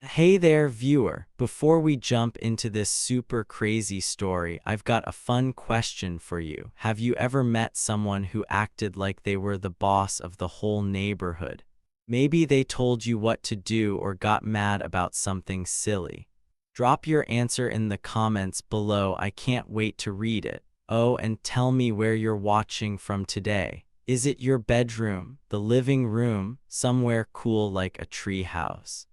Hey there, viewer. Before we jump into this super crazy story, I've got a fun question for you. Have you ever met someone who acted like they were the boss of the whole neighborhood? Maybe they told you what to do or got mad about something silly. Drop your answer in the comments below. I can't wait to read it. Oh, and tell me where you're watching from today. Is it your bedroom, the living room, somewhere cool like a treehouse?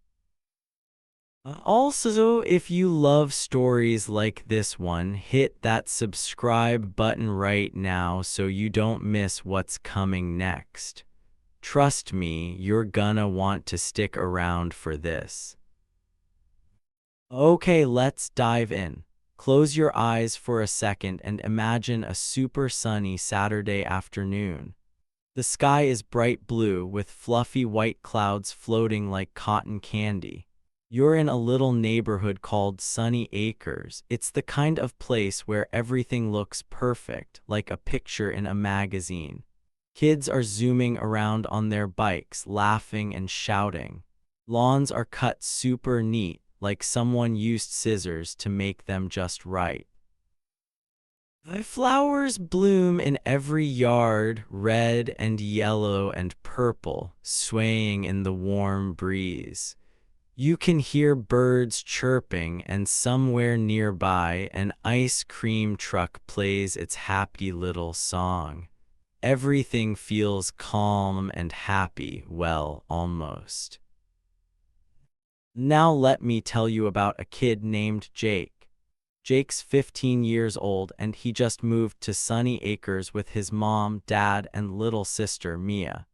Also, if you love stories like this one, hit that subscribe button right now so you don't miss what's coming next. Trust me, you're gonna want to stick around for this. Okay, let's dive in. Close your eyes for a second and imagine a super sunny Saturday afternoon. The sky is bright blue with fluffy white clouds floating like cotton candy. You're in a little neighborhood called Sunny Acres. It's the kind of place where everything looks perfect, like a picture in a magazine. Kids are zooming around on their bikes, laughing and shouting. Lawns are cut super neat, like someone used scissors to make them just right. The flowers bloom in every yard, red and yellow and purple, swaying in the warm breeze. You can hear birds chirping, and somewhere nearby, an ice cream truck plays its happy little song. Everything feels calm and happy, well, almost. Now let me tell you about a kid named Jake. Jake's 15 years old and he just moved to Sunny Acres with his mom, dad, and little sister, Mia.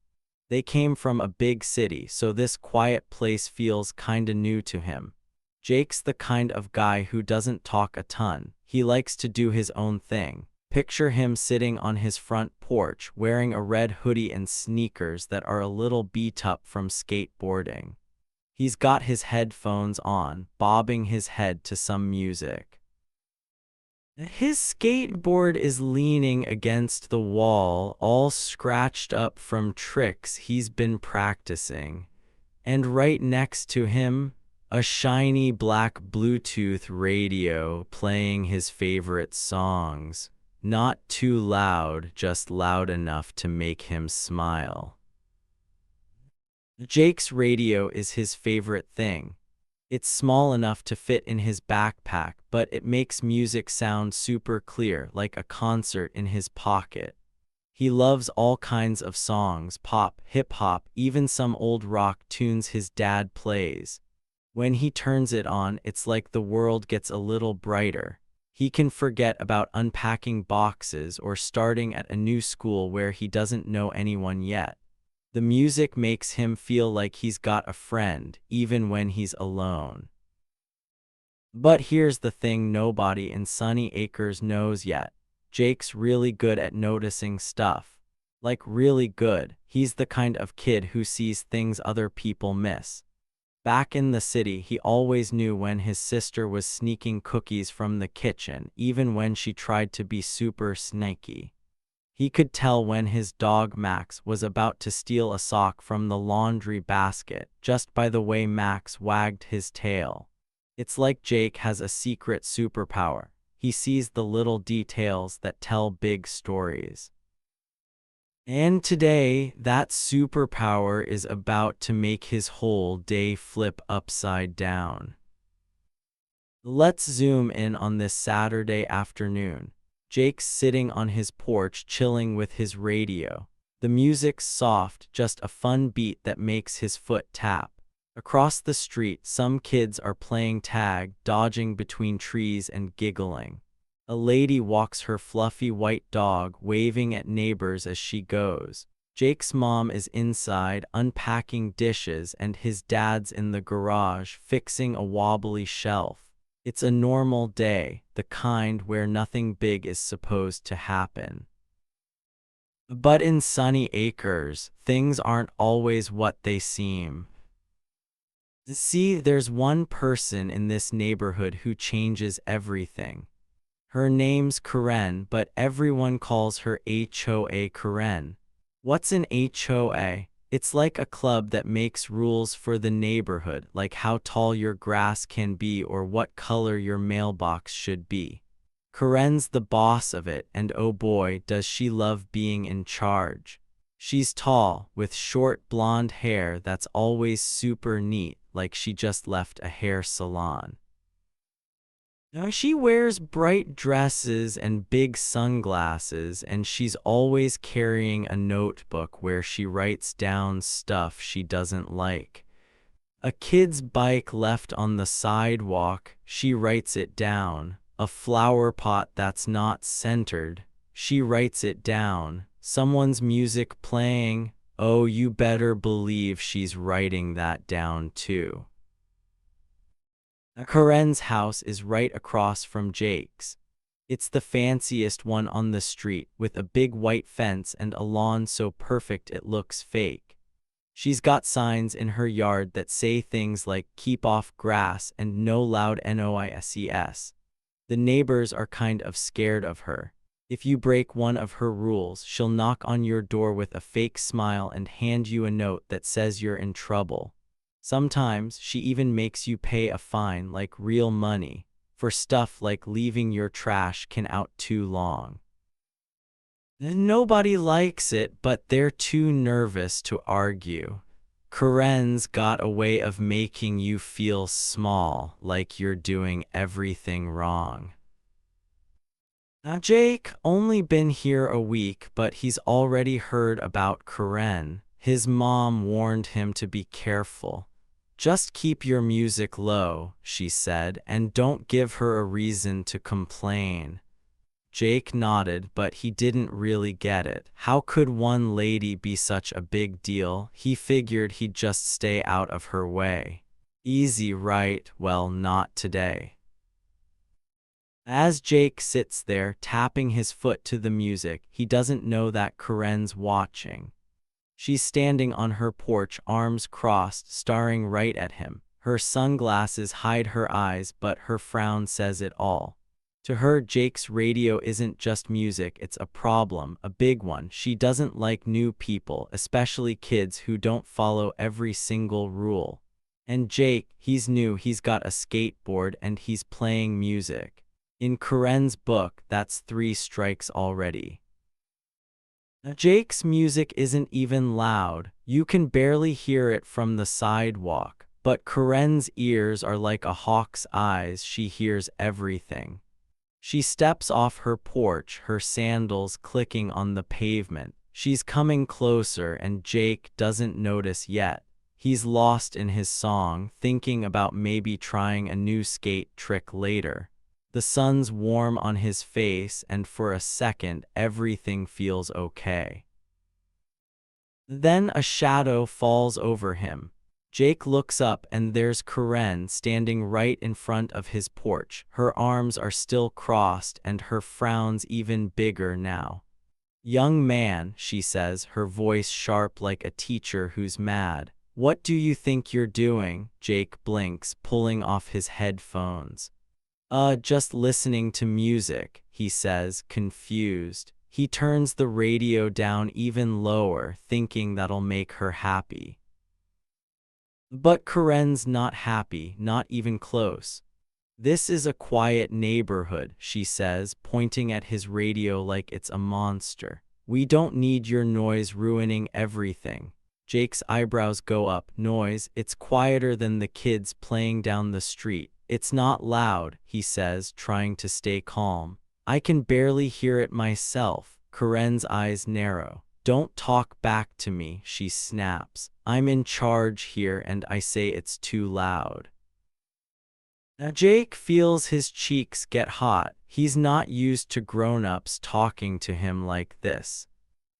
They came from a big city, so this quiet place feels kinda new to him. Jake's the kind of guy who doesn't talk a ton. He likes to do his own thing. Picture him sitting on his front porch wearing a red hoodie and sneakers that are a little beat up from skateboarding. He's got his headphones on, bobbing his head to some music. His skateboard is leaning against the wall, all scratched up from tricks he's been practicing. And right next to him, a shiny black Bluetooth radio playing his favorite songs. Not too loud, just loud enough to make him smile. Jake's radio is his favorite thing. It's small enough to fit in his backpack, but it makes music sound super clear, like a concert in his pocket. He loves all kinds of songs, pop, hip-hop, even some old rock tunes his dad plays. When he turns it on, it's like the world gets a little brighter. He can forget about unpacking boxes or starting at a new school where he doesn't know anyone yet. The music makes him feel like he's got a friend, even when he's alone. But here's the thing nobody in Sunny Acres knows yet. Jake's really good at noticing stuff. Like really good. He's the kind of kid who sees things other people miss. Back in the city, he always knew when his sister was sneaking cookies from the kitchen, even when she tried to be super sneaky. He could tell when his dog Max was about to steal a sock from the laundry basket just by the way Max wagged his tail. It's like Jake has a secret superpower. He sees the little details that tell big stories. And today, that superpower is about to make his whole day flip upside down. Let's zoom in on this Saturday afternoon. Jake's sitting on his porch chilling with his radio. The music's soft, just a fun beat that makes his foot tap. Across the street, some kids are playing tag, dodging between trees and giggling. A lady walks her fluffy white dog, waving at neighbors as she goes. Jake's mom is inside, unpacking dishes, and his dad's in the garage, fixing a wobbly shelf. It's a normal day, the kind where nothing big is supposed to happen. But in Sunny Acres, things aren't always what they seem. See, there's one person in this neighborhood who changes everything. Her name's Karen, but everyone calls her HOA Karen. What's an HOA? It's like a club that makes rules for the neighborhood, like how tall your grass can be or what color your mailbox should be. Karen's the boss of it, and oh boy, does she love being in charge. She's tall, with short blonde hair that's always super neat, like she just left a hair salon. Now she wears bright dresses and big sunglasses, and she's always carrying a notebook where she writes down stuff she doesn't like. A kid's bike left on the sidewalk, she writes it down. A flower pot that's not centered, she writes it down. Someone's music playing, oh, you better believe she's writing that down too. Karen's house is right across from Jake's. It's the fanciest one on the street, with a big white fence and a lawn so perfect it looks fake. She's got signs in her yard that say things like keep off grass and no loud noises. The neighbors are kind of scared of her. If you break one of her rules, she'll knock on your door with a fake smile and hand you a note that says you're in trouble. Sometimes she even makes you pay a fine, like real money, for stuff like leaving your trash can out too long. Nobody likes it, but they're too nervous to argue. Karen's got a way of making you feel small, like you're doing everything wrong. Now Jake only been here a week, but he's already heard about Karen. His mom warned him to be careful. Just keep your music low, she said, and don't give her a reason to complain. Jake nodded, but he didn't really get it. How could one lady be such a big deal? He figured he'd just stay out of her way. Easy, right? Well, not today. As Jake sits there, tapping his foot to the music, he doesn't know that Karen's watching. She's standing on her porch, arms crossed, staring right at him. Her sunglasses hide her eyes, but her frown says it all. To her, Jake's radio isn't just music, it's a problem, a big one. She doesn't like new people, especially kids who don't follow every single rule. And Jake, he's new, he's got a skateboard and he's playing music. In Karen's book, that's 3 strikes already. Jake's music isn't even loud. You can barely hear it from the sidewalk. But Karen's ears are like a hawk's eyes. She hears everything. She steps off her porch, her sandals clicking on the pavement. She's coming closer and Jake doesn't notice yet. He's lost in his song, thinking about maybe trying a new skate trick later. The sun's warm on his face, and for a second, everything feels okay. Then a shadow falls over him. Jake looks up and there's Karen standing right in front of his porch. Her arms are still crossed and her frown's even bigger now. "Young man," she says, her voice sharp like a teacher who's mad. "What do you think you're doing?" Jake blinks, pulling off his headphones. Just listening to music," he says, confused. He turns the radio down even lower, thinking that'll make her happy. But Karen's not happy, not even close. "This is a quiet neighborhood," she says, pointing at his radio like it's a monster. "We don't need your noise ruining everything." Jake's eyebrows go up. "Noise? It's quieter than the kids playing down the street. It's not loud," he says, trying to stay calm. "I can barely hear it myself." Karen's eyes narrow. "Don't talk back to me," she snaps. "I'm in charge here and I say it's too loud." Now Jake feels his cheeks get hot. He's not used to grown-ups talking to him like this.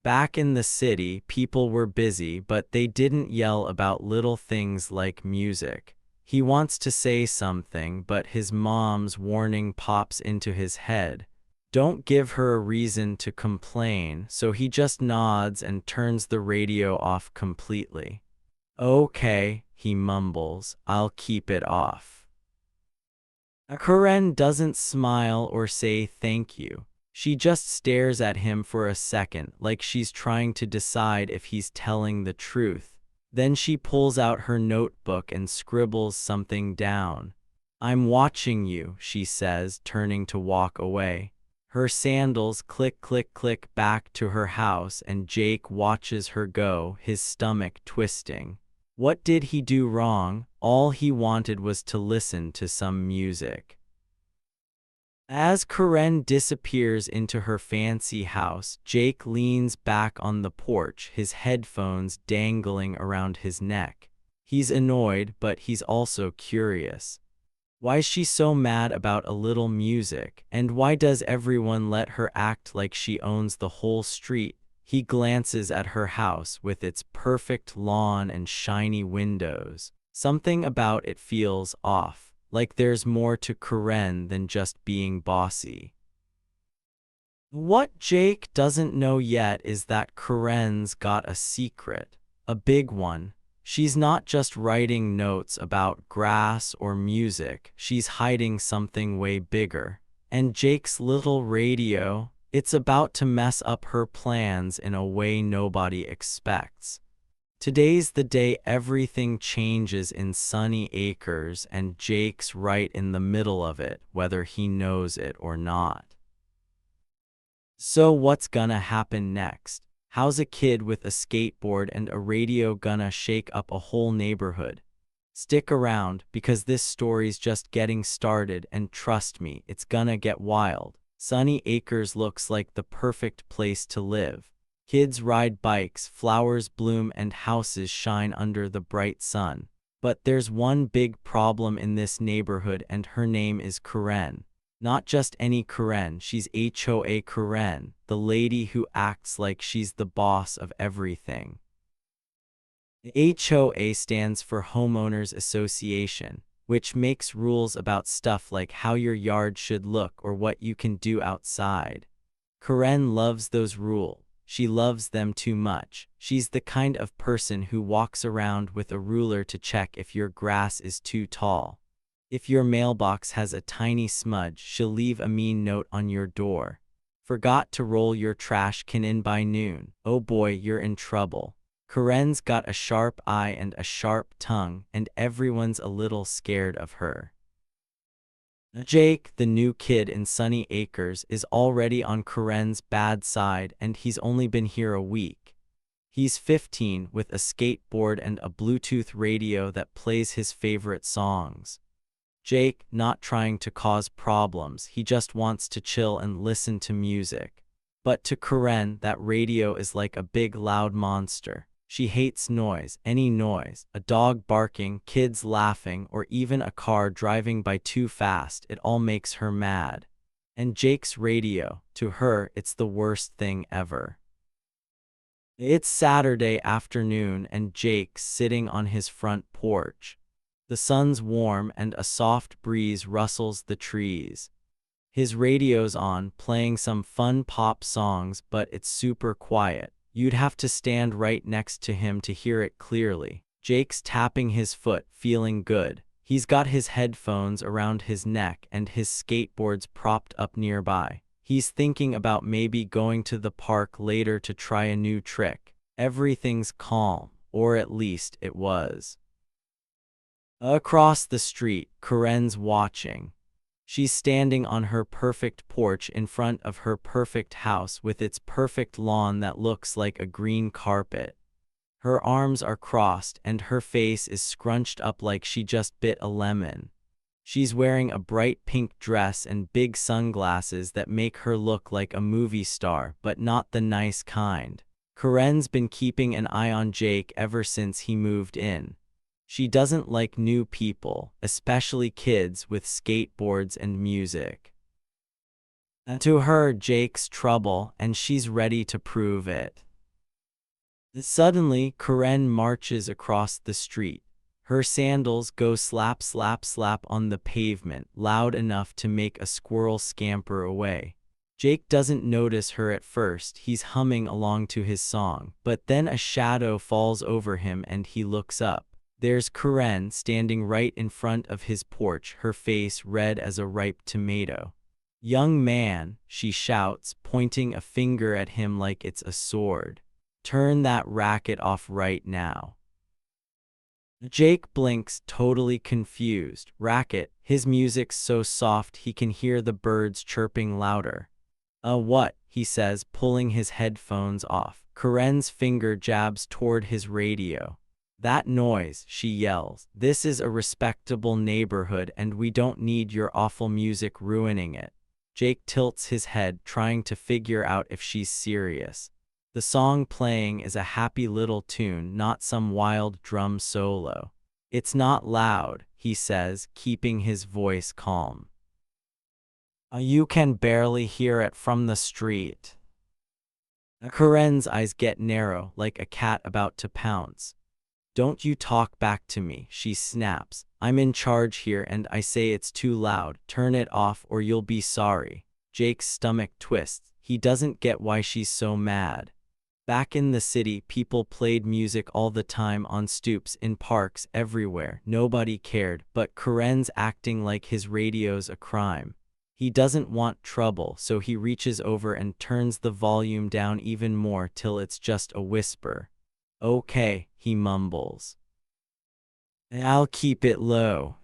Back in the city, people were busy, but they didn't yell about little things like music. He wants to say something, but his mom's warning pops into his head. Don't give her a reason to complain, so he just nods and turns the radio off completely. "Okay," he mumbles, "I'll keep it off." Karen doesn't smile or say thank you. She just stares at him for a second, like she's trying to decide if he's telling the truth. Then she pulls out her notebook and scribbles something down. "I'm watching you," she says, turning to walk away. Her sandals click click click back to her house, and Jake watches her go, his stomach twisting. What did he do wrong? All he wanted was to listen to some music. As Karen disappears into her fancy house, Jake leans back on the porch, his headphones dangling around his neck. He's annoyed, but he's also curious. Why is she so mad about a little music, and why does everyone let her act like she owns the whole street? He glances at her house with its perfect lawn and shiny windows. Something about it feels off, like there's more to Karen than just being bossy. What Jake doesn't know yet is that Karen's got a secret, a big one. She's not just writing notes about grass or music, she's hiding something way bigger. And Jake's little radio, it's about to mess up her plans in a way nobody expects. Today's the day everything changes in Sunny Acres, and Jake's right in the middle of it, whether he knows it or not. So what's gonna happen next? How's a kid with a skateboard and a radio gonna shake up a whole neighborhood? Stick around, because this story's just getting started, and trust me, it's gonna get wild. Sunny Acres looks like the perfect place to live. Kids ride bikes, flowers bloom, and houses shine under the bright sun. But there's one big problem in this neighborhood, and her name is Karen. Not just any Karen, she's HOA Karen, the lady who acts like she's the boss of everything. HOA stands for Homeowners Association, which makes rules about stuff like how your yard should look or what you can do outside. Karen loves those rules. She loves them too much. She's the kind of person who walks around with a ruler to check if your grass is too tall. If your mailbox has a tiny smudge, she'll leave a mean note on your door. Forgot to roll your trash can in by noon. Oh boy, you're in trouble. Karen's got a sharp eye and a sharp tongue, and everyone's a little scared of her. Jake, the new kid in Sunny Acres, is already on Karen's bad side, and he's only been here a week. He's 15 with a skateboard and a Bluetooth radio that plays his favorite songs. Jake, not trying to cause problems, he just wants to chill and listen to music. But to Karen, that radio is like a big loud monster. She hates noise, any noise, a dog barking, kids laughing, or even a car driving by too fast. It all makes her mad. And Jake's radio, to her, it's the worst thing ever. It's Saturday afternoon, and Jake's sitting on his front porch. The sun's warm and a soft breeze rustles the trees. His radio's on, playing some fun pop songs, but it's super quiet. You'd have to stand right next to him to hear it clearly. Jake's tapping his foot, feeling good. He's got his headphones around his neck and his skateboard's propped up nearby. He's thinking about maybe going to the park later to try a new trick. Everything's calm, or at least it was. Across the street, Karen's watching. She's standing on her perfect porch in front of her perfect house with its perfect lawn that looks like a green carpet. Her arms are crossed and her face is scrunched up like she just bit a lemon. She's wearing a bright pink dress and big sunglasses that make her look like a movie star, but not the nice kind. Karen's been keeping an eye on Jake ever since he moved in. She doesn't like new people, especially kids with skateboards and music. To her, Jake's trouble, and she's ready to prove it. Suddenly, Karen marches across the street. Her sandals go slap slap slap on the pavement, loud enough to make a squirrel scamper away. Jake doesn't notice her at first. He's humming along to his song, but then a shadow falls over him and he looks up. There's Karen standing right in front of his porch, her face red as a ripe tomato. Young man, she shouts, pointing a finger at him like it's a sword. Turn that racket off right now. Jake blinks, totally confused. Racket, his music's so soft he can hear the birds chirping louder. What? He says, pulling his headphones off. Karen's finger jabs toward his radio. That noise, she yells. This is a respectable neighborhood and we don't need your awful music ruining it. Jake tilts his head, trying to figure out if she's serious. The song playing is a happy little tune, not some wild drum solo. It's not loud, he says, keeping his voice calm. You can barely hear it from the street. Karen's eyes get narrow, like a cat about to pounce. Don't you talk back to me, she snaps. I'm in charge here and I say it's too loud. Turn it off or you'll be sorry. Jake's stomach twists. He doesn't get why she's so mad. Back in the city, people played music all the time on stoops, in parks, everywhere. Nobody cared, but Karen's acting like his radio's a crime. He doesn't want trouble, so he reaches over and turns the volume down even more till it's just a whisper. Okay, he mumbles. I'll keep it low.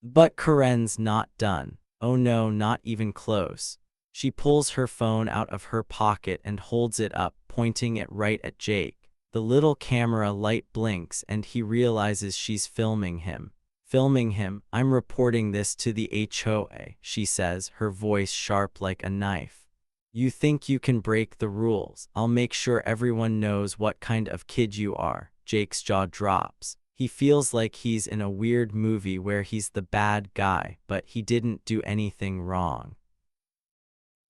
But Karen's not done. Oh no, not even close. She pulls her phone out of her pocket and holds it up, pointing it right at Jake. The little camera light blinks and he realizes she's filming him. Filming him? I'm reporting this to the HOA, she says, her voice sharp like a knife. You think you can break the rules? I'll make sure everyone knows what kind of kid you are. Jake's jaw drops. He feels like he's in a weird movie where he's the bad guy, but he didn't do anything wrong.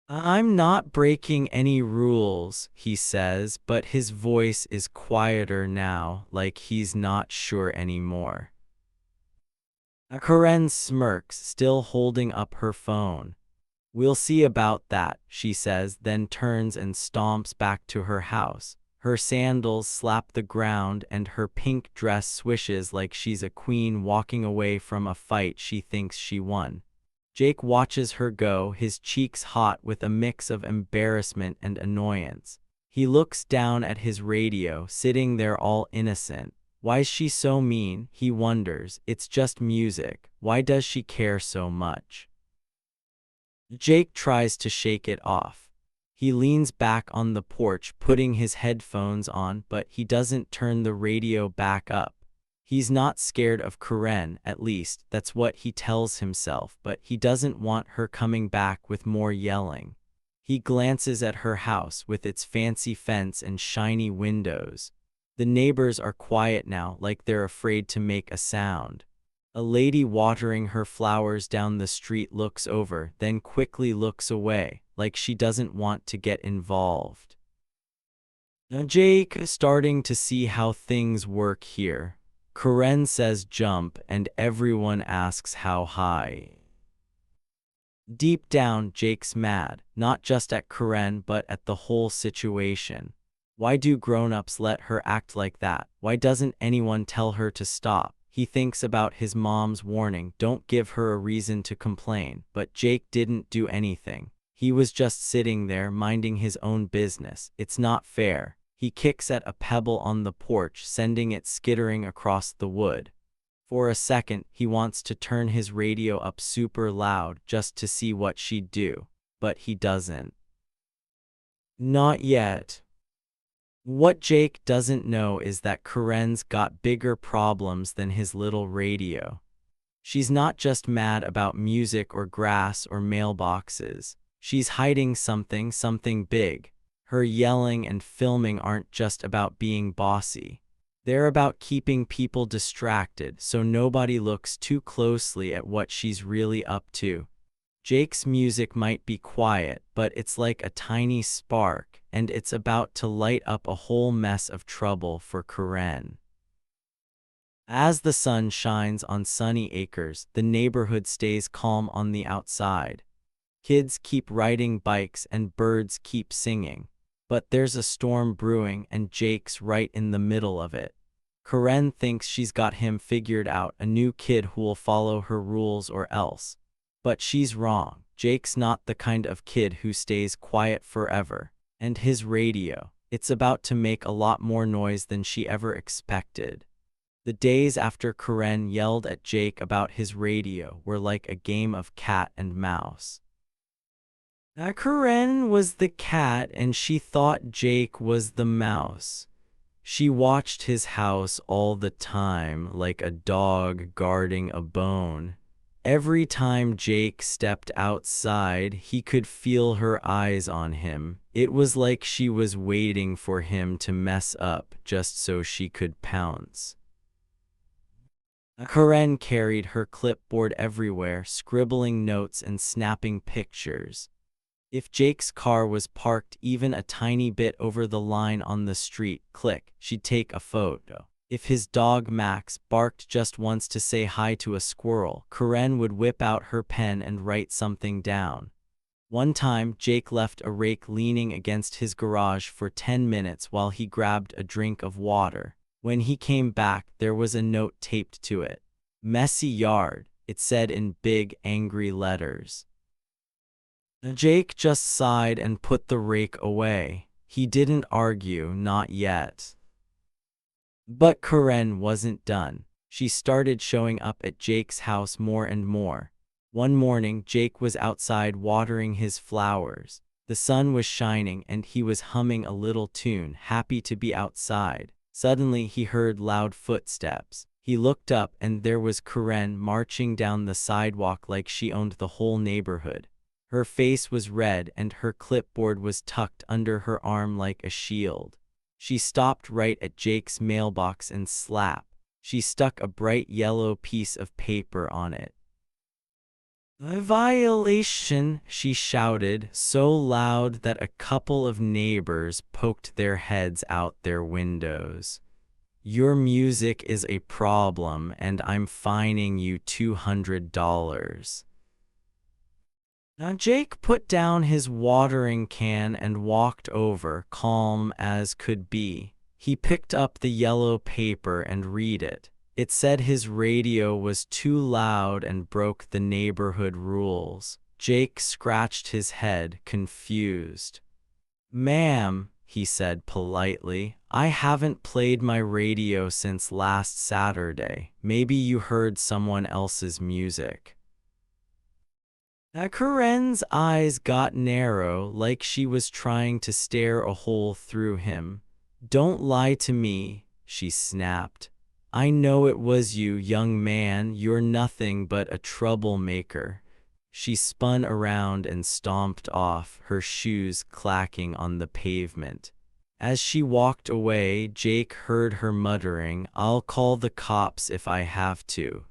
I'm not breaking any rules, he says, but his voice is quieter now, like he's not sure anymore. Karen smirks, still holding up her phone. We'll see about that, she says, then turns and stomps back to her house. Her sandals slap the ground and her pink dress swishes like she's a queen walking away from a fight she thinks she won. Jake watches her go, his cheeks hot with a mix of embarrassment and annoyance. He looks down at his radio, sitting there all innocent. Why's she so mean? He wonders. It's just music. Why does she care so much? Jake tries to shake it off. He leans back on the porch, putting his headphones on, but he doesn't turn the radio back up. He's not scared of Karen, at least, that's what he tells himself, but he doesn't want her coming back with more yelling. He glances at her house with its fancy fence and shiny windows. The neighbors are quiet now, like they're afraid to make a sound. A lady watering her flowers down the street looks over, then quickly looks away, like she doesn't want to get involved. Jake is starting to see how things work here. Karen says jump, and everyone asks how high. Deep down, Jake's mad, not just at Karen but at the whole situation. Why do grown-ups let her act like that? Why doesn't anyone tell her to stop? He thinks about his mom's warning, don't give her a reason to complain, but Jake didn't do anything. He was just sitting there minding his own business. It's not fair. He kicks at a pebble on the porch, sending it skittering across the wood. For a second, he wants to turn his radio up super loud just to see what she'd do, but he doesn't. Not yet. What Jake doesn't know is that Karen's got bigger problems than his little radio. She's not just mad about music or grass or mailboxes. She's hiding something big. Her yelling and filming aren't just about being bossy. They're about keeping people distracted so nobody looks too closely at what she's really up to. Jake's music might be quiet, but it's like a tiny spark, and it's about to light up a whole mess of trouble for Karen. As the sun shines on Sunny Acres, the neighborhood stays calm on the outside. Kids keep riding bikes and birds keep singing. But there's a storm brewing and Jake's right in the middle of it. Karen thinks she's got him figured out, a new kid who'll follow her rules or else. But she's wrong. Jake's not the kind of kid who stays quiet forever. And his radio, it's about to make a lot more noise than she ever expected. The days after Karen yelled at Jake about his radio were like a game of cat and mouse. Karen was the cat and she thought Jake was the mouse. She watched his house all the time like a dog guarding a bone. Every time Jake stepped outside, he could feel her eyes on him. It was like she was waiting for him to mess up just so she could pounce. Karen carried her clipboard everywhere, scribbling notes and snapping pictures. If Jake's car was parked even a tiny bit over the line on the street, click, she'd take a photo. If his dog Max barked just once to say hi to a squirrel, Karen would whip out her pen and write something down. One time, Jake left a rake leaning against his garage for 10 minutes while he grabbed a drink of water. When he came back, there was a note taped to it. "Messy yard," it said in big, angry letters. Jake just sighed and put the rake away. He didn't argue, not yet. But Karen wasn't done. She started showing up at Jake's house more and more. One morning, Jake was outside watering his flowers. The sun was shining and he was humming a little tune, happy to be outside. Suddenly, he heard loud footsteps. He looked up and there was Karen marching down the sidewalk like she owned the whole neighborhood. Her face was red and her clipboard was tucked under her arm like a shield. She stopped right at Jake's mailbox and slap. She stuck a bright yellow piece of paper on it. "A violation," she shouted, so loud that a couple of neighbors poked their heads out their windows. "Your music is a problem and I'm fining you $200. Jake put down his watering can and walked over, calm as could be. He picked up the yellow paper and read it. It said his radio was too loud and broke the neighborhood rules. Jake scratched his head, confused. "Ma'am," he said politely, "I haven't played my radio since last Saturday. Maybe you heard someone else's music." Karen's eyes got narrow, like she was trying to stare a hole through him. "Don't lie to me," she snapped. "I know it was you, young man. You're nothing but a troublemaker." She spun around and stomped off, her shoes clacking on the pavement. As she walked away, Jake heard her muttering, "I'll call the cops if I have to."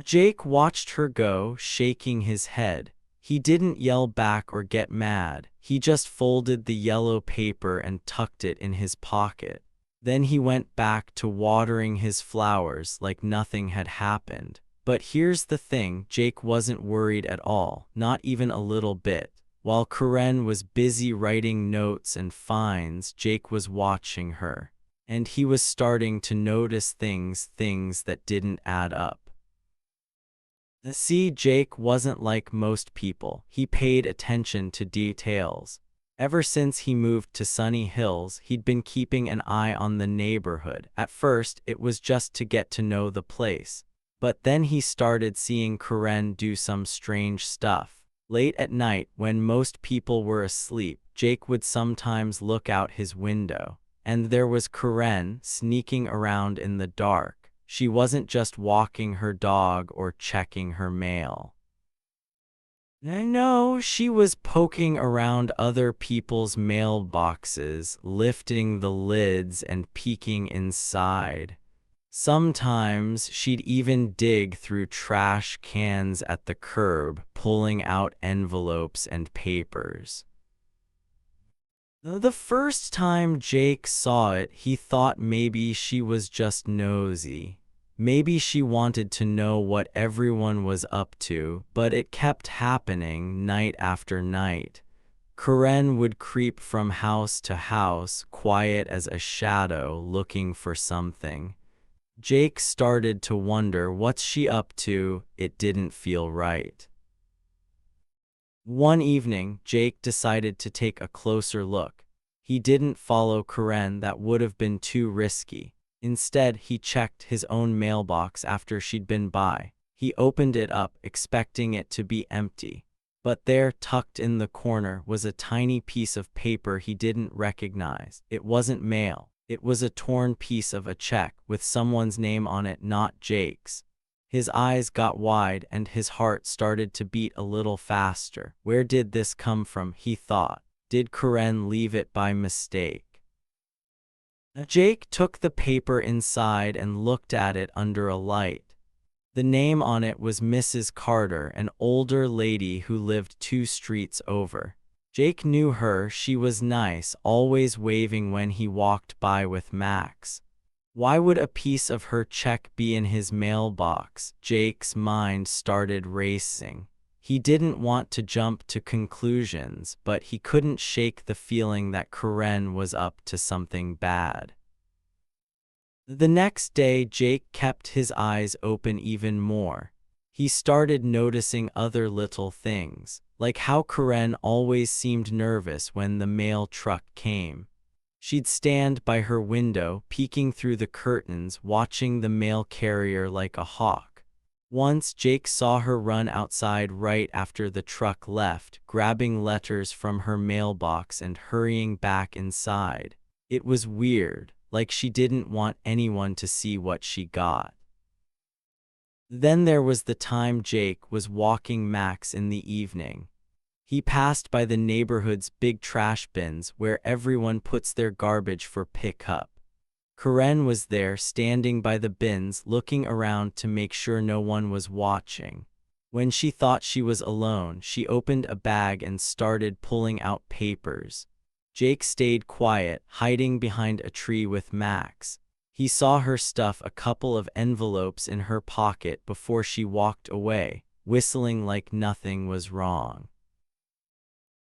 Jake watched her go, shaking his head. He didn't yell back or get mad. He just folded the yellow paper and tucked it in his pocket. Then he went back to watering his flowers like nothing had happened. But here's the thing, Jake wasn't worried at all, not even a little bit. While Karen was busy writing notes and fines, Jake was watching her. And he was starting to notice things that didn't add up. See, Jake wasn't like most people. He paid attention to details. Ever since he moved to Sunny Hills, he'd been keeping an eye on the neighborhood. At first, it was just to get to know the place. But then he started seeing Karen do some strange stuff. Late at night, when most people were asleep, Jake would sometimes look out his window. And there was Karen sneaking around in the dark. She wasn't just walking her dog or checking her mail. No, she was poking around other people's mailboxes, lifting the lids and peeking inside. Sometimes she'd even dig through trash cans at the curb, pulling out envelopes and papers. The first time Jake saw it, he thought maybe she was just nosy. Maybe she wanted to know what everyone was up to, but it kept happening night after night. Karen would creep from house to house, quiet as a shadow, looking for something. Jake started to wonder, what's she up to? It didn't feel right. One evening, Jake decided to take a closer look. He didn't follow Karen, that would have been too risky. Instead, he checked his own mailbox after she'd been by. He opened it up, expecting it to be empty. But there, tucked in the corner, was a tiny piece of paper he didn't recognize. It wasn't mail. It was a torn piece of a check with someone's name on it, not Jake's. His eyes got wide and his heart started to beat a little faster. Where did this come from, he thought. Did Karen leave it by mistake? Jake took the paper inside and looked at it under a light. The name on it was Mrs. Carter, an older lady who lived 2 streets over. Jake knew her. She was nice, always waving when he walked by with Max. Why would a piece of her check be in his mailbox? Jake's mind started racing. He didn't want to jump to conclusions, but he couldn't shake the feeling that Karen was up to something bad. The next day, Jake kept his eyes open even more. He started noticing other little things, like how Karen always seemed nervous when the mail truck came. She'd stand by her window, peeking through the curtains, watching the mail carrier like a hawk. Once, Jake saw her run outside right after the truck left, grabbing letters from her mailbox and hurrying back inside. It was weird, like she didn't want anyone to see what she got. Then there was the time Jake was walking Max in the evening. He passed by the neighborhood's big trash bins where everyone puts their garbage for pickup. Karen was there, standing by the bins, looking around to make sure no one was watching. When she thought she was alone, she opened a bag and started pulling out papers. Jake stayed quiet, hiding behind a tree with Max. He saw her stuff a couple of envelopes in her pocket before she walked away, whistling like nothing was wrong.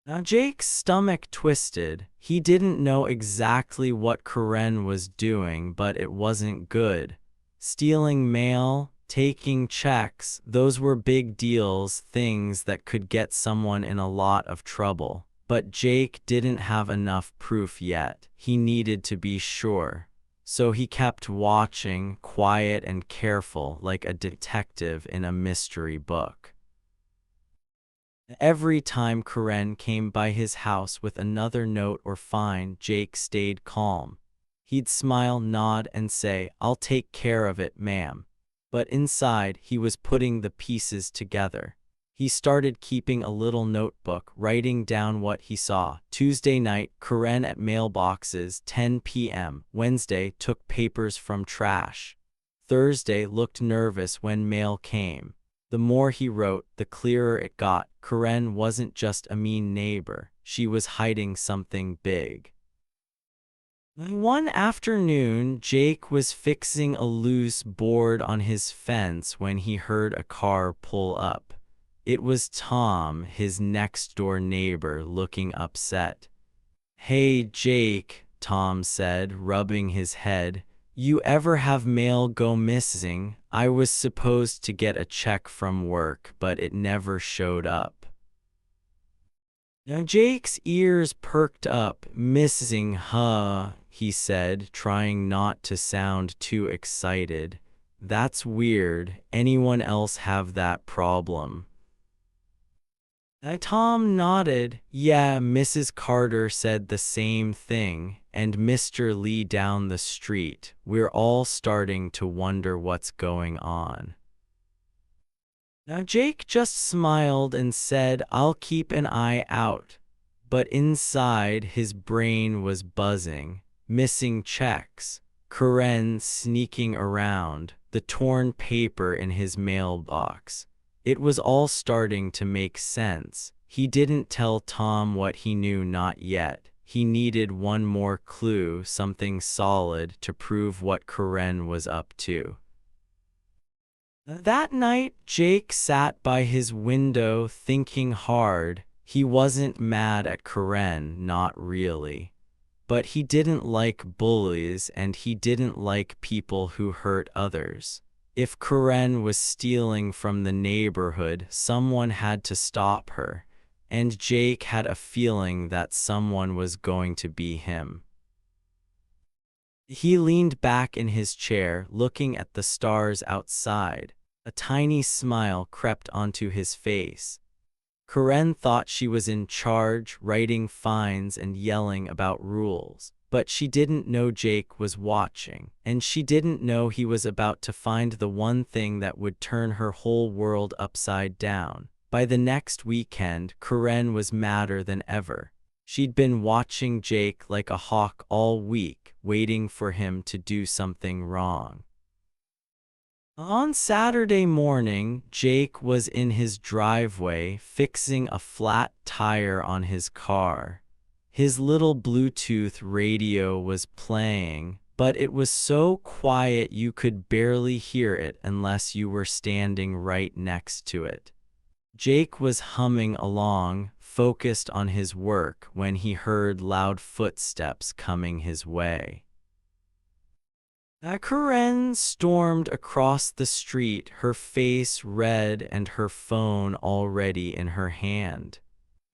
Now Jake's stomach twisted. He didn't know exactly what Karen was doing, but it wasn't good. Stealing mail, taking checks, those were big deals, things that could get someone in a lot of trouble. But Jake didn't have enough proof yet. He needed to be sure. So he kept watching, quiet and careful, like a detective in a mystery book. Every time Karen came by his house with another note or fine, Jake stayed calm. He'd smile, nod, and say, "I'll take care of it, ma'am." But inside, he was putting the pieces together. He started keeping a little notebook, writing down what he saw. Tuesday night, Karen at mailboxes, 10 p.m. Wednesday, took papers from trash. Thursday, looked nervous when mail came. The more he wrote, the clearer it got. Karen wasn't just a mean neighbor. She was hiding something big. One afternoon, Jake was fixing a loose board on his fence when he heard a car pull up. It was Tom, his next-door neighbor, looking upset. "Hey, Jake," Tom said, rubbing his head. "You ever have mail go missing? I was supposed to get a check from work, but it never showed up." Now Jake's ears perked up. "Missing, huh?" he said, trying not to sound too excited. "That's weird. Anyone else have that problem?" Tom nodded. "Yeah, Mrs. Carter said the same thing, and Mr. Lee down the street. We're all starting to wonder what's going on." Now Jake just smiled and said, "I'll keep an eye out." But inside, his brain was buzzing. Missing checks, Karen sneaking around, the torn paper in his mailbox. It was all starting to make sense. He didn't tell Tom what he knew, not yet. He needed one more clue, something solid, to prove what Karen was up to. That night, Jake sat by his window thinking hard. He wasn't mad at Karen, not really. But he didn't like bullies and he didn't like people who hurt others. If Karen was stealing from the neighborhood, someone had to stop her. and Jake had a feeling that someone was going to be him. He leaned back in his chair, looking at the stars outside. A tiny smile crept onto his face. Karen thought she was in charge, writing fines and yelling about rules. But she didn't know Jake was watching, and she didn't know he was about to find the one thing that would turn her whole world upside down. By the next weekend, Karen was madder than ever. She'd been watching Jake like a hawk all week, waiting for him to do something wrong. On Saturday morning, Jake was in his driveway fixing a flat tire on his car. His little Bluetooth radio was playing, but it was so quiet you could barely hear it unless you were standing right next to it. Jake was humming along, focused on his work, when he heard loud footsteps coming his way. Karen stormed across the street, her face red and her phone already in her hand.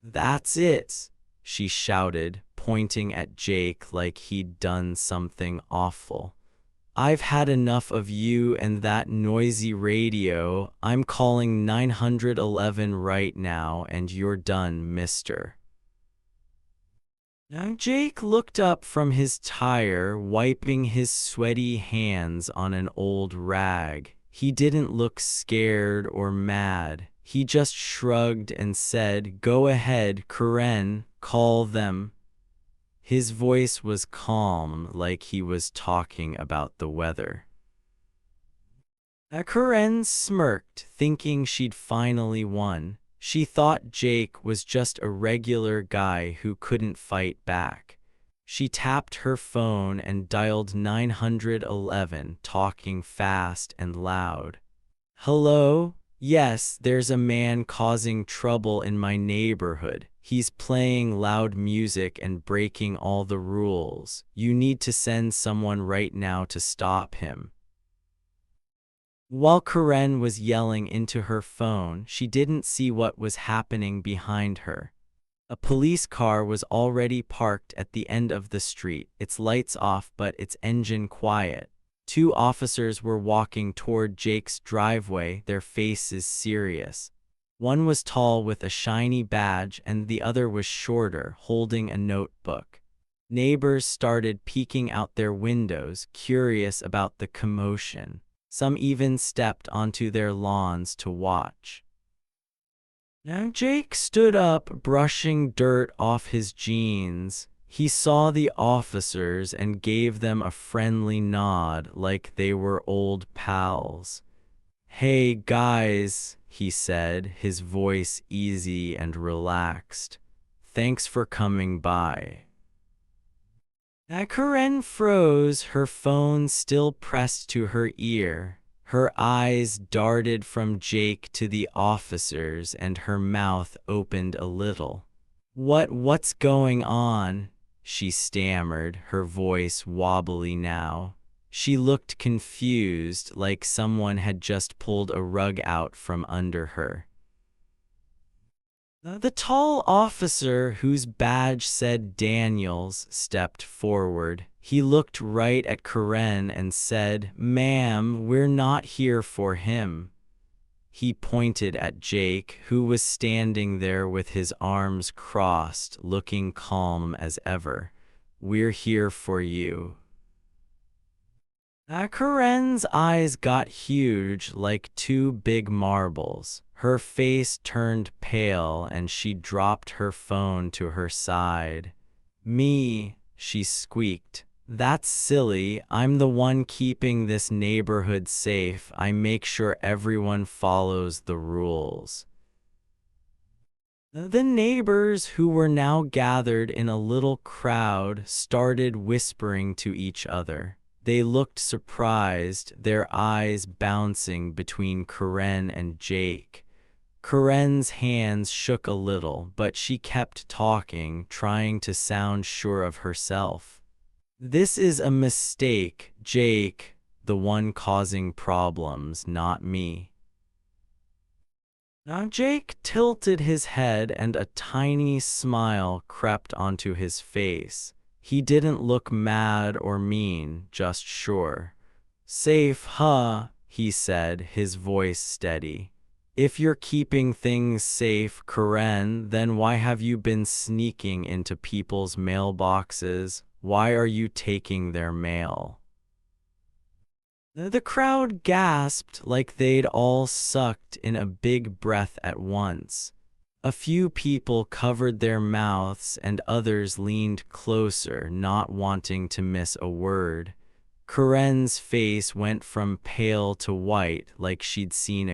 "That's it," she shouted, pointing at Jake like he'd done something awful. "I've had enough of you and that noisy radio. I'm calling 911 right now and you're done, mister." Now Jake looked up from his tire, wiping his sweaty hands on an old rag. He didn't look scared or mad. He just shrugged and said, "Go ahead, Karen, call them." His voice was calm, like he was talking about the weather. Karen smirked, thinking she'd finally won. She thought Jake was just a regular guy who couldn't fight back. She tapped her phone and dialed 911, talking fast and loud. "Hello? Yes, there's a man causing trouble in my neighborhood. He's playing loud music and breaking all the rules. You need to send someone right now to stop him." While Karen was yelling into her phone, she didn't see what was happening behind her. A police car was already parked at the end of the street, its lights off but its engine quiet. Two officers were walking toward Jake's driveway, their faces serious. One was tall with a shiny badge and the other was shorter, holding a notebook. Neighbors started peeking out their windows, curious about the commotion. Some even stepped onto their lawns to watch. Now Jake stood up, brushing dirt off his jeans. He saw the officers and gave them a friendly nod like they were old pals. "Hey guys," he said, his voice easy and relaxed. "Thanks for coming by." Karen froze, her phone still pressed to her ear. Her eyes darted from Jake to the officers and her mouth opened a little. What's going on?" she stammered, her voice wobbly now. She looked confused, like someone had just pulled a rug out from under her. The tall officer, whose badge said Daniels, stepped forward. He looked right at Karen and said, "Ma'am, we're not here for him." He pointed at Jake, who was standing there with his arms crossed, looking calm as ever. "We're here for you." Karen's eyes got huge, like two big marbles. Her face turned pale and she dropped her phone to her side. "Me," she squeaked. "That's silly. I'm the one keeping this neighborhood safe. I make sure everyone follows the rules." The neighbors, who were now gathered in a little crowd, started whispering to each other. They looked surprised, their eyes bouncing between Karen and Jake. Karen's hands shook a little, but she kept talking, trying to sound sure of herself. "This is a mistake, Jake, the one causing problems, not me." Now Jake tilted his head and a tiny smile crept onto his face. He didn't look mad or mean, just sure. Safe, huh? He said, his voice steady. If you're keeping things safe, Karen, then why have you been sneaking into people's mailboxes? Why are you taking their mail? The crowd gasped like they'd all sucked in a big breath at once. A few people covered their mouths and others leaned closer, not wanting to miss a word. Karen's face went from pale to white like she'd seen